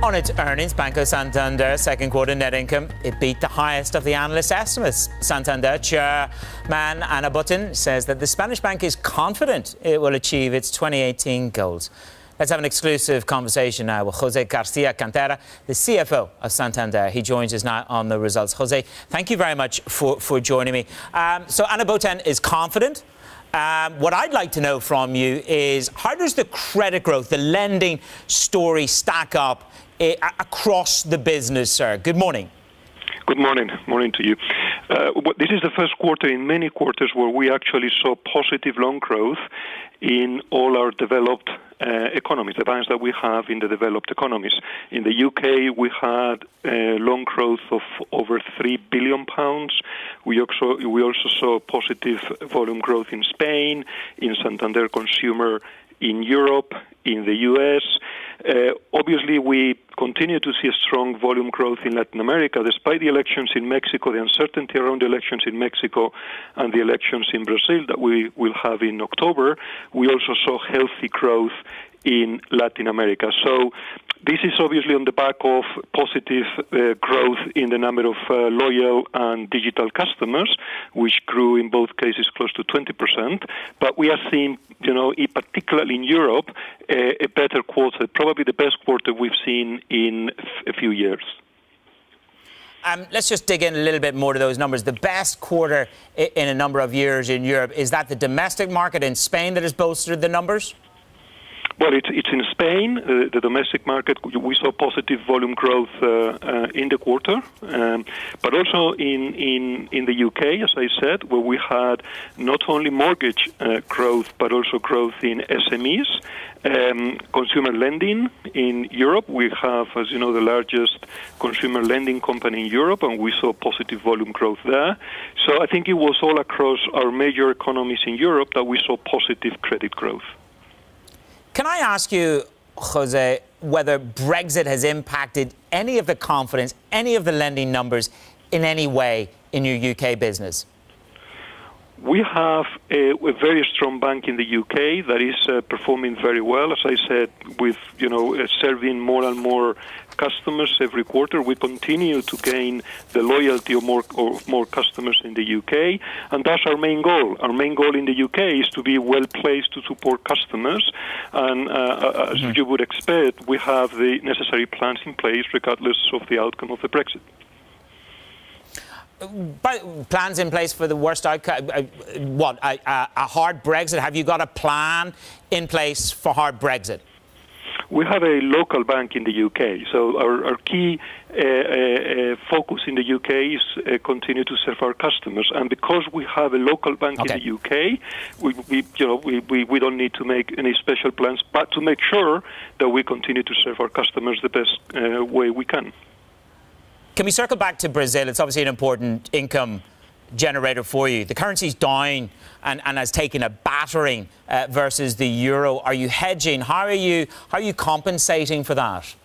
On its earnings, Banco Santander second quarter net income, it beat the highest of the analyst estimates. Santander chairman Ana Botín says that the Spanish bank is confident it will achieve its 2018 goals. Let's have an exclusive conversation now with José García Cantera, the CFO of Santander. He joins us now on the results. José, thank you very much for joining me. So Ana Botín is confident. What I'd like to know from you is how does the credit growth, the lending story stack up across the business, sir? Good morning. Good morning. Morning to you. This is the first quarter in many quarters where we actually saw positive loan growth in all our developed economies, the banks that we have in the developed economies. In the UK, we had loan growth of over £3 billion. We also saw positive volume growth in Spain, in Santander Consumer in Europe, in the US. Obviously, we continue to see a strong volume growth in Latin America, despite the elections in Mexico, the uncertainty around the elections in Mexico and the elections in Brazil that we will have in October. We also saw healthy growth in Latin America. So this is obviously on the back of positive growth in the number of loyal and digital customers, which grew in both cases close to 20%. But we are seeing, particularly in Europe, a better quarter, probably the best quarter we've seen in a few years. Let's just dig in a little bit more to those numbers. The best quarter in a number of years in Europe, is that the domestic market in Spain that has bolstered the numbers? Well, it's in Spain, the domestic market. We saw positive volume growth in the quarter, but also in the UK, as I said, where we had not only mortgage growth, but also growth in SMEs. Consumer lending in Europe, we have, as you know, the largest consumer lending company in Europe, and we saw positive volume growth there. So I think it was all across our major economies in Europe that we saw positive credit growth. Can I ask you, José, whether Brexit has impacted any of the confidence, any of the lending numbers in any way in your UK business? We have a very strong bank in the UK that is performing very well. As I said, with serving more and more customers every quarter, we continue to gain the loyalty of more customers in the UK, and that's our main goal. Our main goal in the UK is to be well placed to support customers, and as you would expect, we have the necessary plans in place regardless of the outcome of the Brexit. But plans in place for the worst outcome? A hard Brexit? Have you got a plan in place for hard Brexit? We have a local bank in the UK, so our key focus in the UK is continue to serve our customers. And because we have a local bank in the UK, we don't need to make any special plans, but to make sure that we continue to serve our customers the best way we can. Can we circle back to Brazil? It's obviously an important income generator for you. The currency's down and has taken a battering versus the euro. Are you hedging? How are you compensating for that?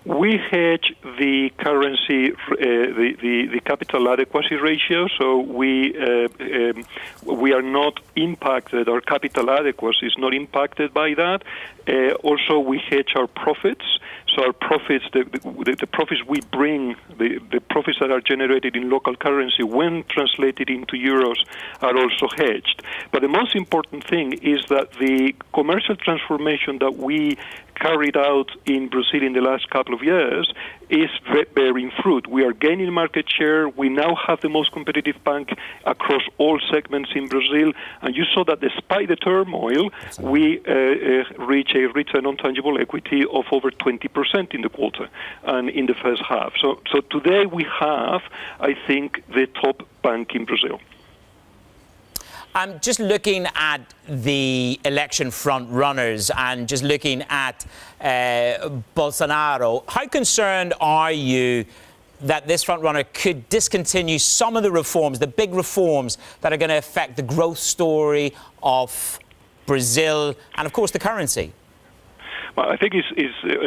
We hedge the currency, the capital adequacy ratio, so we are not impacted. Our capital adequacy is not impacted by that. Also, we hedge our profits. So our profits, the profits we bring, the profits that are generated in local currency, when translated into euros, are also hedged. But the most important thing is that the commercial transformation that we carried out in Brazil in the last couple of years is bearing fruit. We are gaining market share. We now have the most competitive bank across all segments in Brazil. And you saw that despite the turmoil, we reach a return on tangible equity of over 20% in the quarter and in the first half. So today we have, I think, the top bank in Brazil. I'm just looking at the election front runners and just looking at Bolsonaro. How concerned are you that this front runner could discontinue some of the reforms, the big reforms that are going to affect the growth story of Brazil and, of course, the currency? Well, I think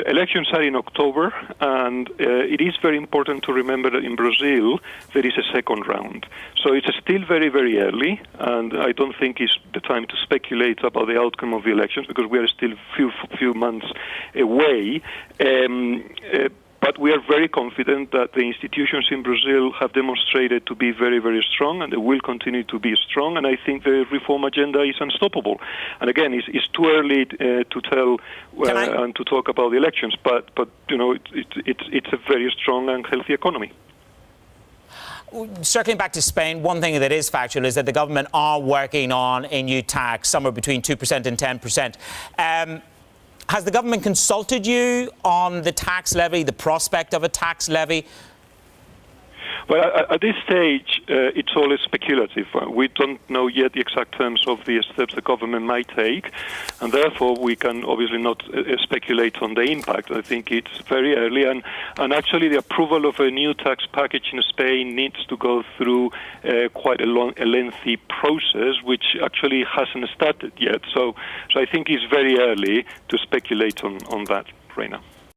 elections are in October, and it is very important to remember that in Brazil there is a second round. So it's still very, very early, and I don't think it's the time to speculate about the outcome of the elections because we are still few months away. But we are very confident that the institutions in Brazil have demonstrated to be very, very strong, and they will continue to be strong. And I think the reform agenda is unstoppable. And again, it's too early to tell and to talk about the elections. But it's a very strong and healthy economy. Circling back to Spain, one thing that is factual is that the government are working on a new tax, somewhere between 2% and 10%. Has the government consulted you on the tax levy, the prospect of a tax levy? Well, at this stage, it's always speculative. We don't know yet the exact terms of the steps the government might take, and therefore we can obviously not speculate on the impact. I think it's very early, and actually the approval of a new tax package in Spain needs to go through quite a lengthy process, which actually hasn't started yet. So I think it's very early to speculate on that right now.